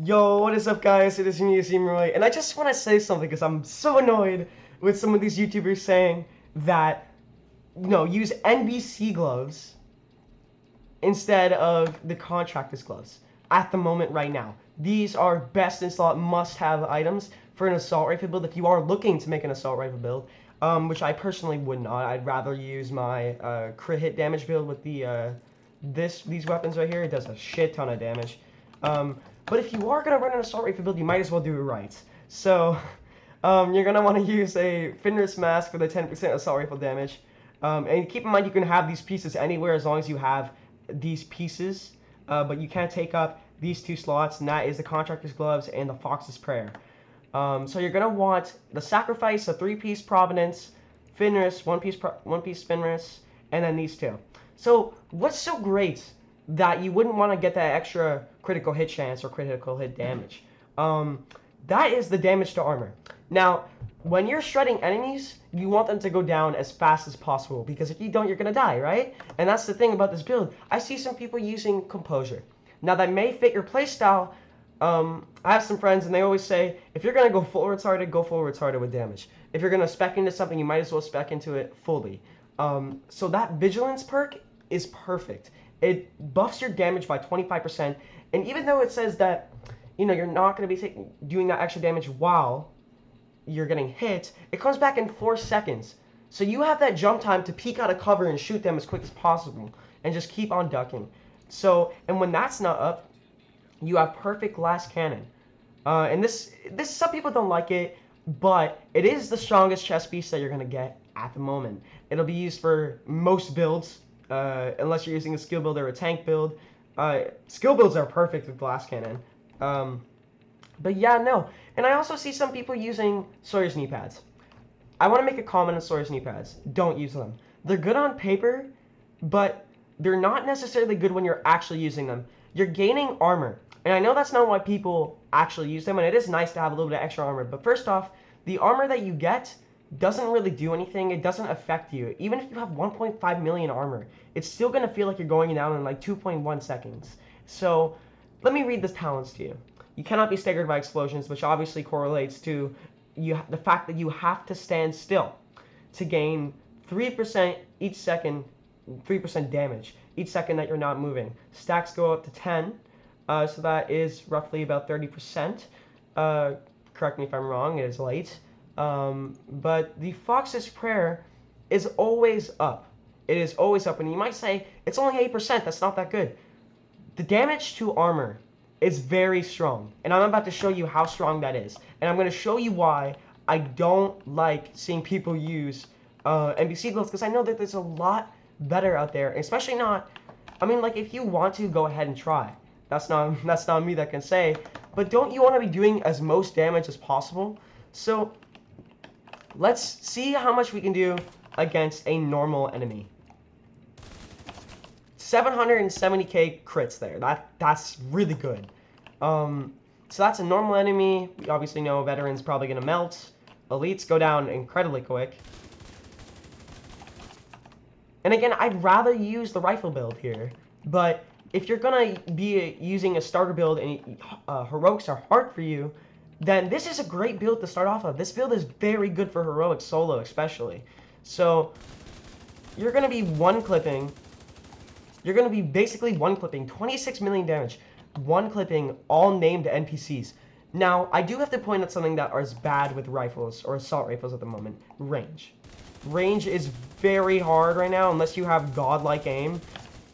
Yo, what is up, guys? It is me, Roy, and I just want to say something because I'm so annoyed with some of these YouTubers saying that, use NBC gloves instead of the contractor's gloves at the moment right now. These are best in slot must-have items for an assault rifle build if you are looking to make an assault rifle build, which I personally would not. I'd rather use my crit hit damage build with these weapons right here. It does a shit ton of damage. But if you are going to run an assault rifle build, you might as well do it right. So you're going to want to use a Fenris mask for the 10% assault rifle damage. And keep in mind you can have these pieces anywhere as long as you have these pieces. But you can't take up these two slots, and that is the Contractor's Gloves and the Fox's Prayer. So you're going to want the Sacrifice, a 3-piece Providence, Fenris, one-piece Fenris, and then these two. So what's so great that you wouldn't want to get that extra critical hit chance or critical hit damage? That is the damage to armor. Now, when you're shredding enemies, you want them to go down as fast as possible, because if you don't, you're going to die, right? And that's the thing about this build. I see some people using Composure. Now, that may fit your playstyle. I have some friends, and they always say, if you're going to go full retarded, go full retarded with damage. If you're going to spec into something, you might as well spec into it fully. So that Vigilance perk is perfect. It buffs your damage by 25%, and even though it says that, you're not going to be doing that extra damage while you're getting hit, it comes back in 4 seconds. So you have that jump time to peek out of cover and shoot them as quick as possible, and just keep on ducking. So, and when that's not up, you have perfect glass cannon. And this some people don't like it, but it is the strongest chest piece that you're going to get at the moment. It'll be used for most builds, unless you're using a skill build or a tank build. Skill builds are perfect with glass cannon. But yeah, no. And I also see some people using Sawyer's knee pads. I want to make a comment on Sawyer's knee pads. Don't use them. They're good on paper, but they're not necessarily good when you're actually using them. You're gaining armor. And I know that's not why people actually use them, and it is nice to have a little bit of extra armor. But first off, the armor that you get doesn't really do anything. It doesn't affect you. Even if you have 1.5 million armor, it's still going to feel like you're going down in like 2.1 seconds. So let me read the talents to you. You cannot be staggered by explosions, which obviously correlates to the fact that you have to stand still to gain 3% each second, 3% damage each second that you're not moving. Stacks go up to 10, so that is roughly about 30%. Correct me if I'm wrong, it is late. But the Fox's Prayer is always up. It is always up, and you might say, it's only 8%, that's not that good. The damage to armor is very strong, and I'm about to show you how strong that is. And I'm going to show you why I don't like seeing people use NBC gloves, because I know that there's a lot better out there, especially not, like, if you want to, go ahead and try. That's not me that can say, but don't you want to be doing as most damage as possible? So let's see how much we can do against a normal enemy. 770k crits there. That's really good. So that's a normal enemy. We obviously know veterans probably gonna melt. Elites go down incredibly quick. And again, I'd rather use the rifle build here, but if you're gonna be using a starter build and heroics are hard for you, then this is a great build to start off of. This build is very good for heroic solo, especially. So you're gonna be one-clipping. You're going to be basically one-clipping 26 million damage, one-clipping all named NPCs. Now, I do have to point out something that is bad with rifles, or assault rifles at the moment. Range. Range is very hard right now, unless you have godlike aim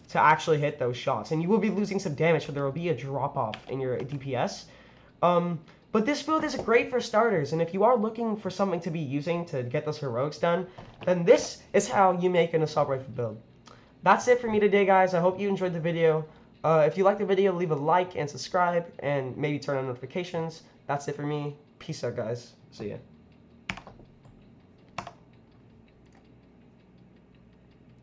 to actually hit those shots. And you will be losing some damage, so there will be a drop-off in your DPS. But this build is great for starters, and if you are looking for something to be using to get those heroics done, then this is how you make an assault rifle build. That's it for me today, guys. I hope you enjoyed the video. If you liked the video, leave a like and subscribe, and maybe turn on notifications. That's it for me. Peace out, guys. See ya.